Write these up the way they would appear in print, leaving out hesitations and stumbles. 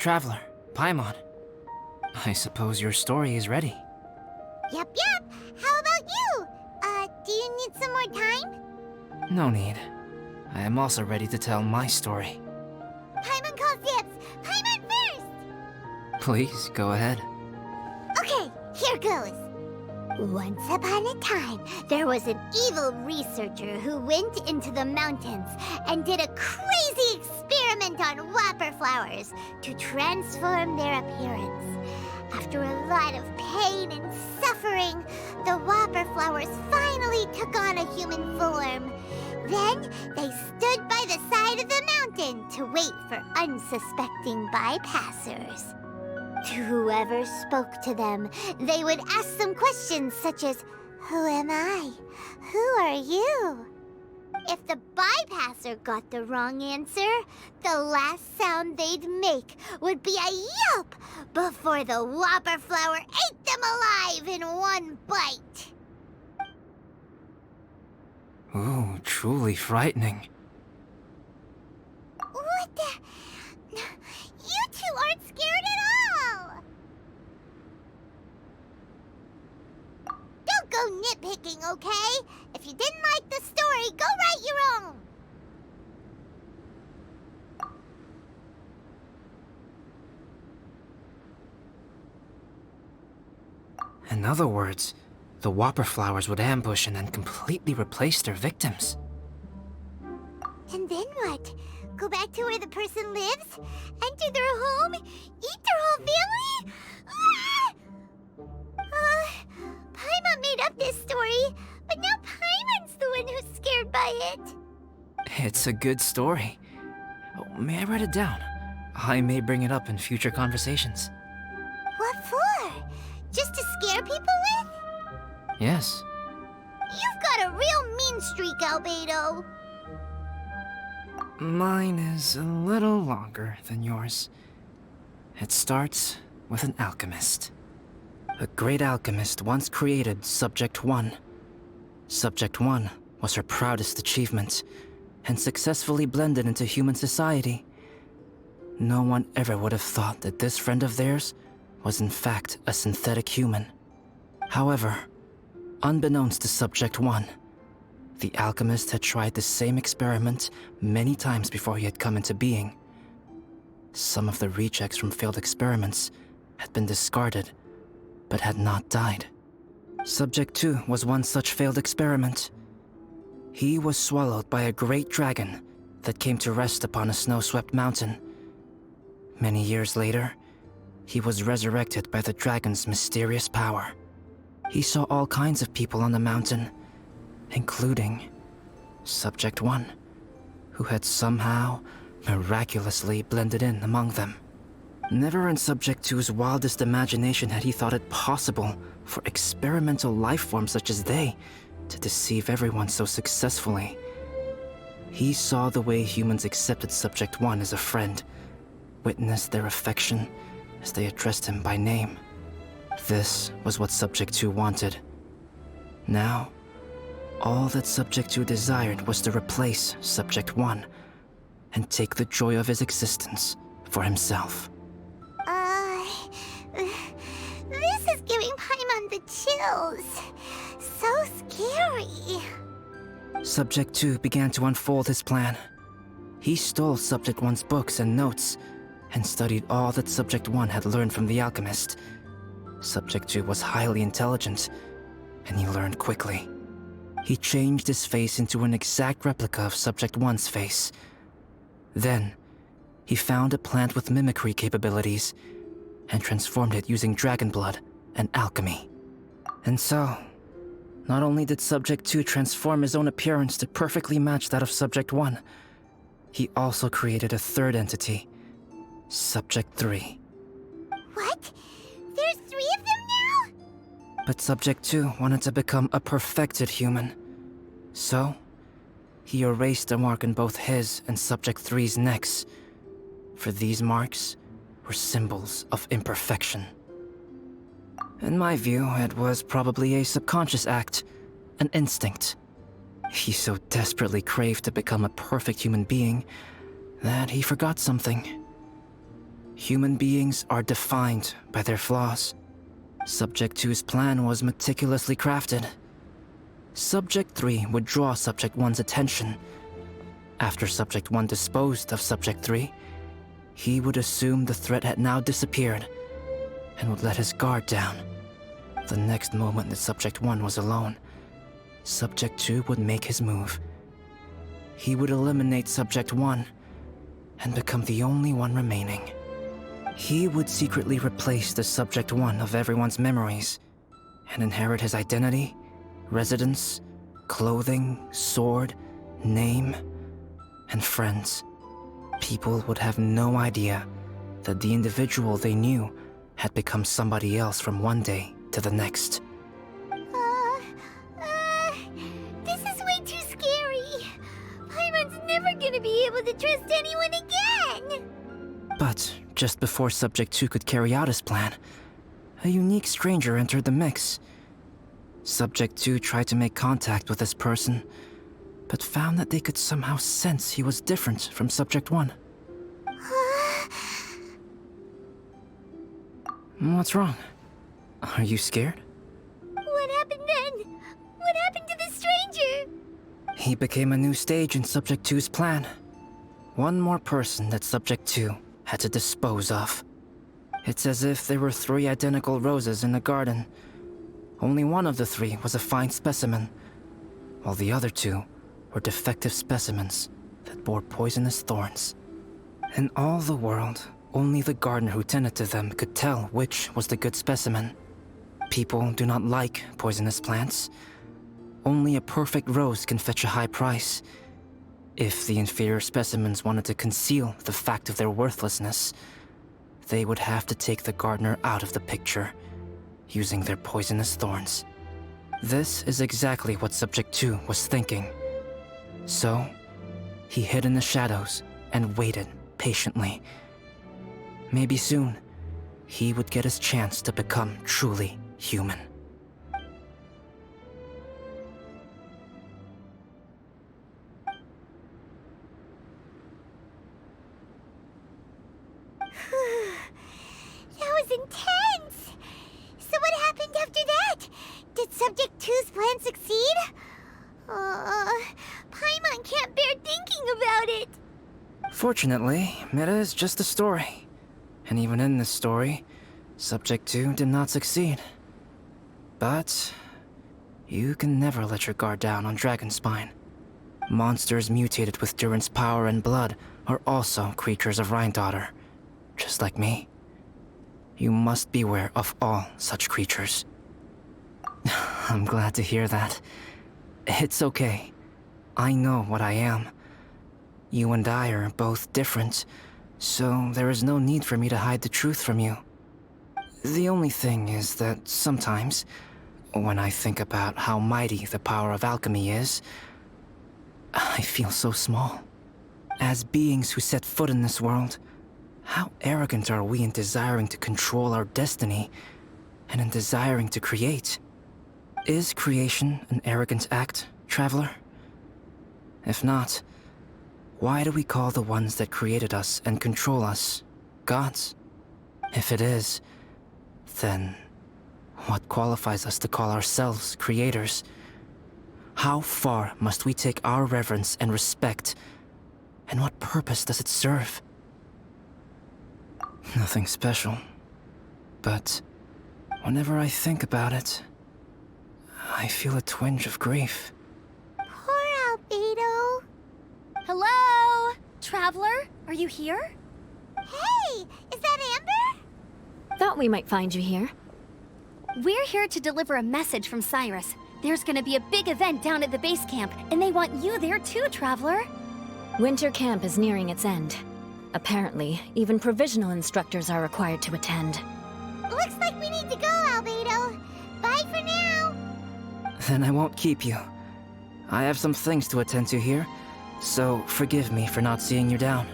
traveler, Paimon. I suppose your story is ready. Yep. How about you? Do you need some more time? No need. I am also ready to tell my story. Paimon calls dibs! Paimon first! Please, go ahead. Okay, here goes. Once upon a time, there was an evil researcher who went into the mountains and did a crazy experiment on whopper flowers to transform their appearance. After a lot of pain and suffering, the whopper flowers finally took on a human form. Then, they stood by the side of the mountain to wait for unsuspecting bypassers. To whoever spoke to them, they would ask some questions such as, "Who am I? Who are you?" If the bypasser got the wrong answer, the last sound they'd make would be a yelp before the whopper flower ate them alive in one bite. Ooh, truly frightening. What the? You two aren't scared at all! Don't go nitpicking, okay? If you didn't like the story, go write your own! In other words, the whopper flowers would ambush and then completely replace their victims. And then what? Go back to where the person lives? Enter their home? Eat their whole family? Paimon made up this story, but now Paimon's the one who's scared by it. It's a good story. Oh, may I write it down? I may bring it up in future conversations. What for? Just to scare people with? Yes. You've got a real mean streak, Albedo. Mine is a little longer than yours. It starts with an alchemist. A great alchemist once created Subject 1. Subject 1 was her proudest achievement, and successfully blended into human society. No one ever would have thought that this friend of theirs was in fact a synthetic human. However, unbeknownst to Subject 1, the alchemist had tried the same experiment many times before he had come into being. Some of the rejects from failed experiments had been discarded, but had not died. Subject 2 was one such failed experiment. He was swallowed by a great dragon that came to rest upon a snow-swept mountain. Many years later, he was resurrected by the dragon's mysterious power. He saw all kinds of people on the mountain, including Subject 1, who had somehow miraculously blended in among them. Never in Subject 2's wildest imagination had he thought it possible for experimental life forms such as they to deceive everyone so successfully. He saw the way humans accepted Subject 1 as a friend, witnessed their affection as they addressed him by name. This was what Subject 2 wanted. Now, all that Subject 2 desired was to replace Subject 1 and take the joy of his existence for himself. This is giving Paimon the chills. So scary. Subject 2 began to unfold his plan. He stole Subject 1's books and notes, and studied all that Subject 1 had learned from the alchemist. Subject 2 was highly intelligent, and he learned quickly. He changed his face into an exact replica of Subject 1's face. Then, he found a plant with mimicry capabilities, and transformed it using dragon blood and alchemy. And so, not only did Subject 2 transform his own appearance to perfectly match that of Subject 1, he also created a third entity, Subject 3. What? There's 3 of them now? But Subject 2 wanted to become a perfected human. So, he erased a mark in both his and Subject 3's necks. For these marks were symbols of imperfection. In my view, it was probably a subconscious act, an instinct. He so desperately craved to become a perfect human being that he forgot something. Human beings are defined by their flaws. Subject 2's plan was meticulously crafted. Subject 3 would draw Subject 1's attention. After Subject 1 disposed of Subject 3, he would assume the threat had now disappeared and would let his guard down. The next moment that Subject 1 was alone, Subject 2 would make his move. He would eliminate Subject 1 and become the only one remaining. He would secretly replace the Subject 1 of everyone's memories and inherit his identity, residence, clothing, sword, name, and friends. People would have no idea that the individual they knew had become somebody else from one day to the next. This is way too scary. Paimon's never gonna be able to trust anyone again. But just before Subject 2 could carry out his plan, a unique stranger entered the mix. Subject 2 tried to make contact with this person, but found that they could somehow sense he was different from Subject 1. What's wrong? Are you scared? What happened then? What happened to the stranger? He became a new stage in Subject 2's plan. One more person that Subject 2 had to dispose of. It's as if there were 3 identical roses in a garden. Only one of the 3 was a fine specimen, while the other 2 were defective specimens that bore poisonous thorns. In all the world, only the gardener who tended to them could tell which was the good specimen. People do not like poisonous plants. Only a perfect rose can fetch a high price. If the inferior specimens wanted to conceal the fact of their worthlessness, they would have to take the gardener out of the picture, using their poisonous thorns. This is exactly what Subject 2 was thinking. So, he hid in the shadows and waited patiently. Maybe soon, he would get his chance to become truly human. That was intense! So what happened after that? Did Subject 2's plan succeed? Paimon can't bear thinking about it. Fortunately, it is just a story. And even in this story, Subject 2 did not succeed. But you can never let your guard down on Dragonspine. Monsters mutated with Durin's power and blood are also creatures of Rhine-Daughter, just like me. You must beware of all such creatures. I'm glad to hear that. It's okay. I know what I am. You and I are both different, so there is no need for me to hide the truth from you. The only thing is that sometimes, when I think about how mighty the power of alchemy is, I feel so small. As beings who set foot in this world, how arrogant are we in desiring to control our destiny, and in desiring to create? Is creation an arrogant act, traveler? If not, why do we call the ones that created us and control us gods? If it is, then what qualifies us to call ourselves creators? How far must we take our reverence and respect, and what purpose does it serve? Nothing special, but whenever I think about it, I feel a twinge of grief. Poor Albedo. Hello? Traveler, are you here? Hey, is that Amber? Thought we might find you here. We're here to deliver a message from Cyrus. There's gonna be a big event down at the base camp, and they want you there too, Traveler. Winter camp is nearing its end. Apparently, even provisional instructors are required to attend. Looks like we need to go, Albedo. Bye for now. Then I won't keep you. I have some things to attend to here, so forgive me for not seeing you down.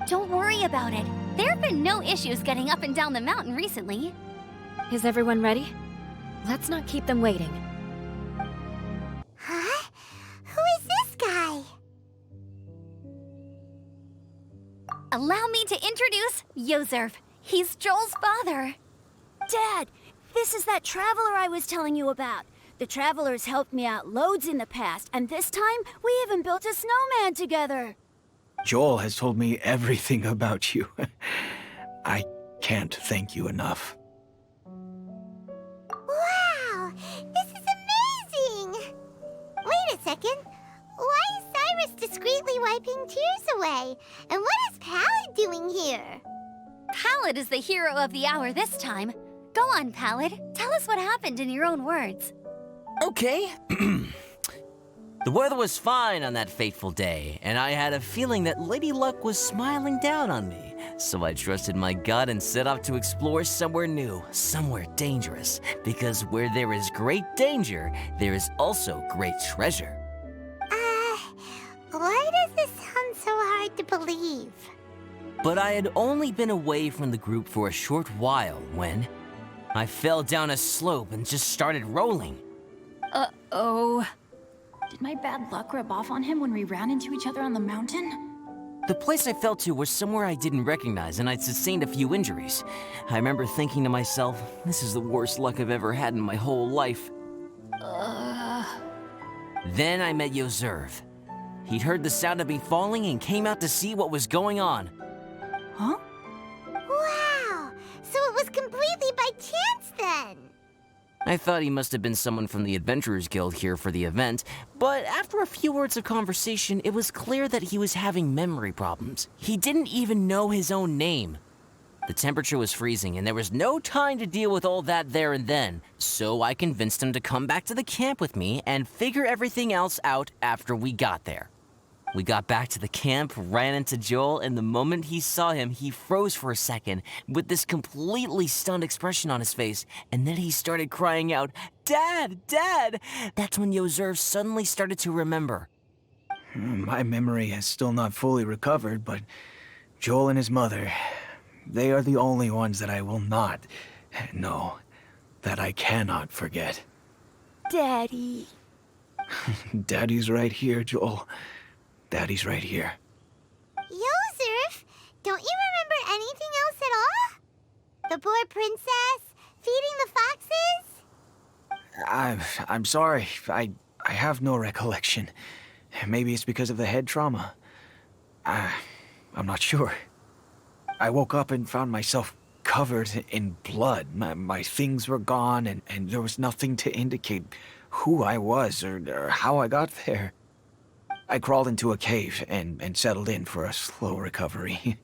Don't worry about it. There have been no issues getting up and down the mountain recently. Is everyone ready? Let's not keep them waiting. Huh? Who is this guy? Allow me to introduce Yozerv. He's Joel's father. Dad, this is that traveler I was telling you about. The traveler's helped me out loads in the past, and this time we even built a snowman together. Joel has told me everything about you. I can't thank you enough. Wow! This is amazing! Wait a second. Why is Cyrus discreetly wiping tears away? And what is Pallid doing here? Pallid is the hero of the hour this time. Go on, Pallid. Tell us what happened in your own words. Okay. The weather was fine on that fateful day, and I had a feeling that Lady Luck was smiling down on me. So I trusted my gut and set off to explore somewhere new, somewhere dangerous. Because where there is great danger, there is also great treasure. Why does this sound so hard to believe? But I had only been away from the group for a short while when I fell down a slope and just started rolling. Uh-oh. Did my bad luck rub off on him when we ran into each other on the mountain? The place I fell to was somewhere I didn't recognize, and I'd sustained a few injuries. I remember thinking to myself, this is the worst luck I've ever had in my whole life. Then I met Yozerv. He'd heard the sound of me falling and came out to see what was going on. Huh? Wow! So it was completely by chance then! I thought he must have been someone from the Adventurers Guild here for the event, but after a few words of conversation, it was clear that he was having memory problems. He didn't even know his own name. The temperature was freezing, and there was no time to deal with all that there and then, so I convinced him to come back to the camp with me and figure everything else out after we got there. We got back to the camp, ran into Joel, and the moment he saw him, he froze for a second with this completely stunned expression on his face, and then he started crying out, "Dad! Dad!" That's when Yozerv suddenly started to remember. My memory has still not fully recovered, but Joel and his mother, they are the only ones that I will not, no, that I cannot forget. Daddy. Daddy's right here, Joel. Daddy's right here. Yozerf, don't you remember anything else at all? The poor princess, feeding the foxes? I'm sorry. I have no recollection. Maybe it's because of the head trauma. I'm not sure. I woke up and found myself covered in blood. My things were gone, and there was nothing to indicate who I was or how I got there. I crawled into a cave and settled in for a slow recovery.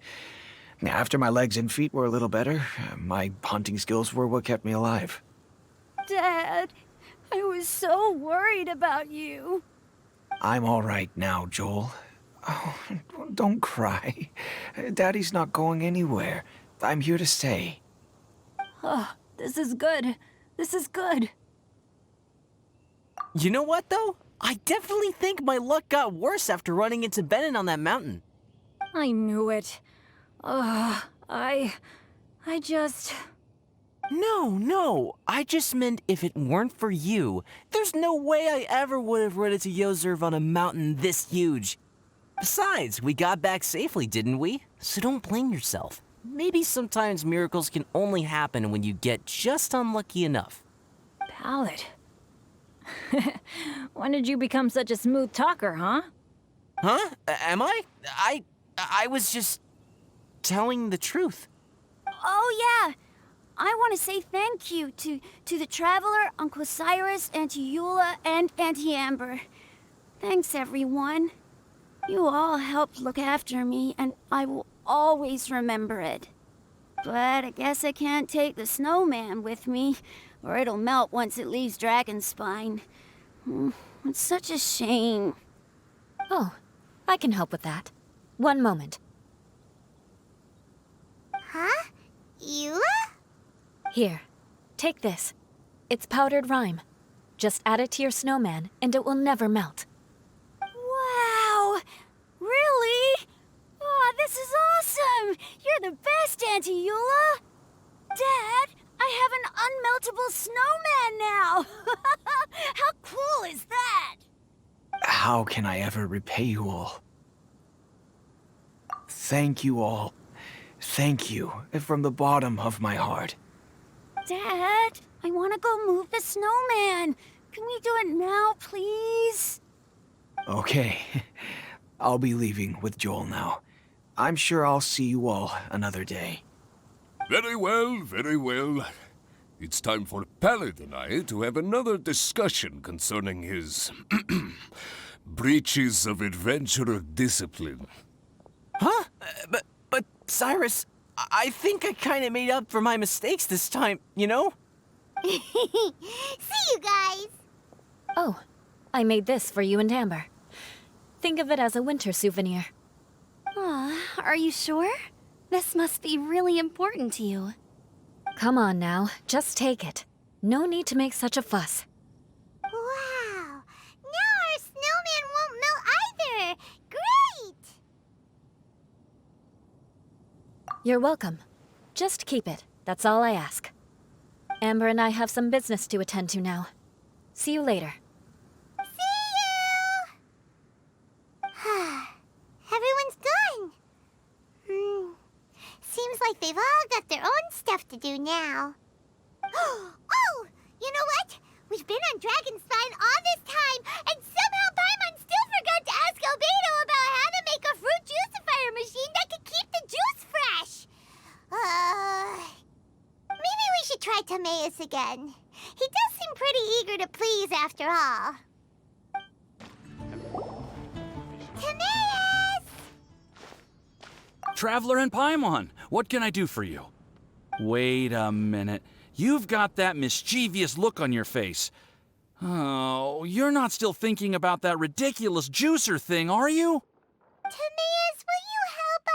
After my legs and feet were a little better, my hunting skills were what kept me alive. Dad, I was so worried about you. I'm all right now, Joel. Oh, don't cry. Daddy's not going anywhere. I'm here to stay. Oh, this is good. This is good. You know what, though? I definitely think my luck got worse after running into Benin on that mountain. I knew it. I just... No. I just meant if it weren't for you, there's no way I ever would have run into Yozerv on a mountain this huge. Besides, we got back safely, didn't we? So don't blame yourself. Maybe sometimes miracles can only happen when you get just unlucky enough. Pallid. When did you become such a smooth talker, huh? Huh? Am I? I was just telling the truth. Oh, yeah. I want to say thank you to the Traveler, Uncle Cyrus, Auntie Eula, and Auntie Amber. Thanks, everyone. You all helped look after me, and I will always remember it. But I guess I can't take the snowman with me, or it'll melt once it leaves Dragonspine. It's such a shame. Oh, I can help with that. One moment. Huh? Eula? Here, take this. It's powdered rime. Just add it to your snowman, and it will never melt. Wow! Really? Oh, this is awesome! You're the best, Auntie Eula! Dad, I have an unmeltable snowman now! How cool is that? How can I ever repay you all? Thank you all. Thank you from the bottom of my heart. Dad, I want to go move the snowman. Can we do it now, please? Okay. I'll be leaving with Joel now. I'm sure I'll see you all another day. Very well, very well. It's time for Pallet and I to have another discussion concerning his breaches of adventurer discipline. Huh? But Cyrus, I think I kind of made up for my mistakes this time, you know? See you guys! Oh, I made this for you and Amber. Think of it as a winter souvenir. Aw, are you sure? This must be really important to you. Come on now, just take it. No need to make such a fuss. Wow! Now our snowman won't melt either! Great! You're welcome. Just keep it. That's all I ask. Amber and I have some business to attend to now. See you later. See you! Everyone's gone. Seems like they've all got their own stuff to do now. Oh! You know what? We've been on Dragonspine all this time, and somehow Paimon still forgot to ask Albedo about how to make a fruit juicifier machine that could keep the juice fresh. Maybe we should try Timaeus again. He does seem pretty eager to please after all. Timaeus! Traveler and Paimon, what can I do for you? Wait a minute. You've got that mischievous look on your face. Oh, you're not still thinking about that ridiculous juicer thing, are you? Timaeus, will you help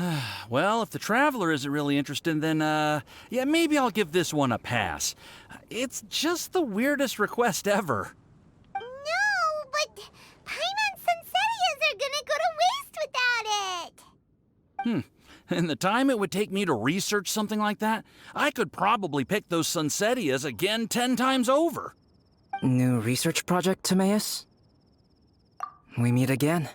us? Well, if the Traveler isn't really interested, then, yeah, maybe I'll give this one a pass. It's just the weirdest request ever. No, but Paimon's Sunsettias are gonna go to waste without it. In the time it would take me to research something like that, I could probably pick those Sunsettias again 10 times over. New research project, Timaeus? We meet again.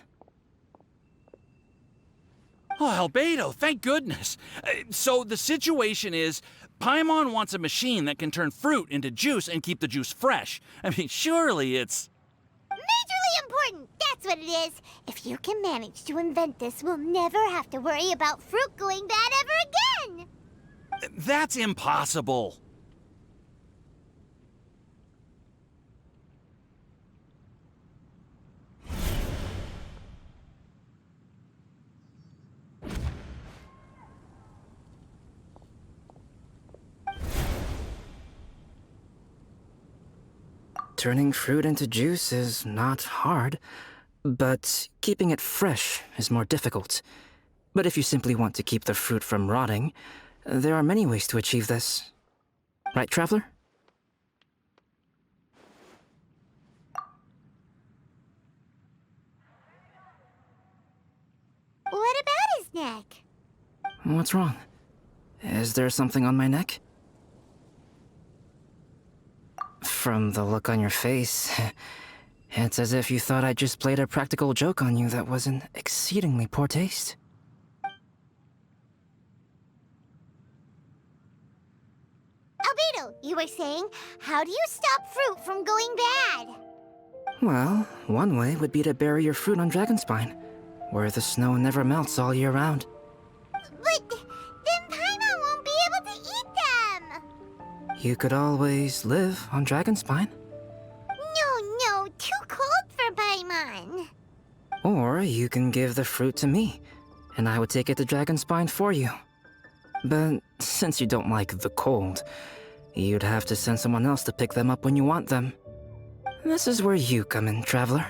Oh, Albedo, thank goodness. So the situation is, Paimon wants a machine that can turn fruit into juice and keep the juice fresh. I mean, surely it's... Majorly important, that's what it is. If you can manage to invent this, we'll never have to worry about fruit going bad ever again. That's impossible. Turning fruit into juice is not hard, but keeping it fresh is more difficult. But if you simply want to keep the fruit from rotting, there are many ways to achieve this. Right, Traveler? What about his neck? What's wrong? Is there something on my neck? From the look on your face, it's as if you thought I just played a practical joke on you that was in exceedingly poor taste. Albedo, you were saying, how do you stop fruit from going bad? Well, one way would be to bury your fruit on Dragonspine, where the snow never melts all year round. But then Paimon won't be able to eat them! You could always live on Dragonspine. No, too cold for Paimon. Or you can give the fruit to me, and I would take it to Dragonspine for you. But since you don't like the cold, you'd have to send someone else to pick them up when you want them. This is where you come in, Traveler.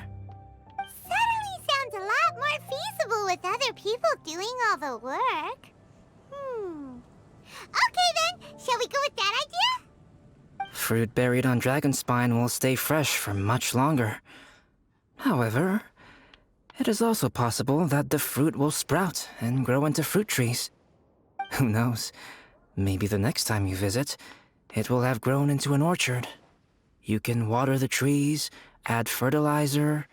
Suddenly sounds a lot more feasible with other people doing all the work. Okay then, shall we go with that idea? Fruit buried on Dragonspine will stay fresh for much longer. However, it is also possible that the fruit will sprout and grow into fruit trees. Who knows? Maybe the next time you visit, it will have grown into an orchard. You can water the trees, add fertilizer,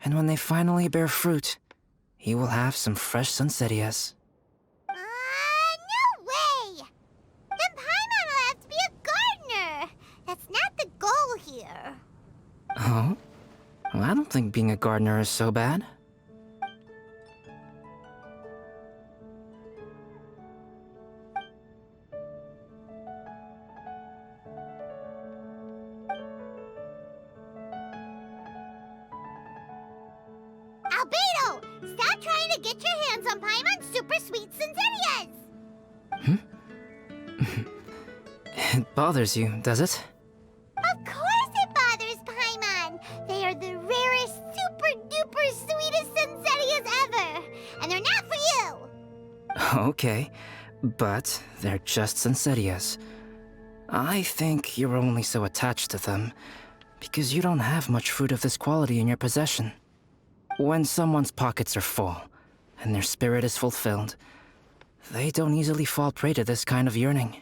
And when they finally bear fruit, he will have some fresh Sunsettias. No way! Then Paimon will have to be a gardener. That's not the goal here. Oh? Well, I don't think being a gardener is so bad. Albedo! Stop trying to get your hands on Paimon's super sweet Sunsettias! It bothers you, does it? Of course it bothers Paimon! They are the rarest, super-duper sweetest Sunsettias ever! And they're not for you! Okay, but they're just Sunsettias. I think you're only so attached to them because you don't have much fruit of this quality in your possession. When someone's pockets are full and their spirit is fulfilled, they don't easily fall prey to this kind of yearning.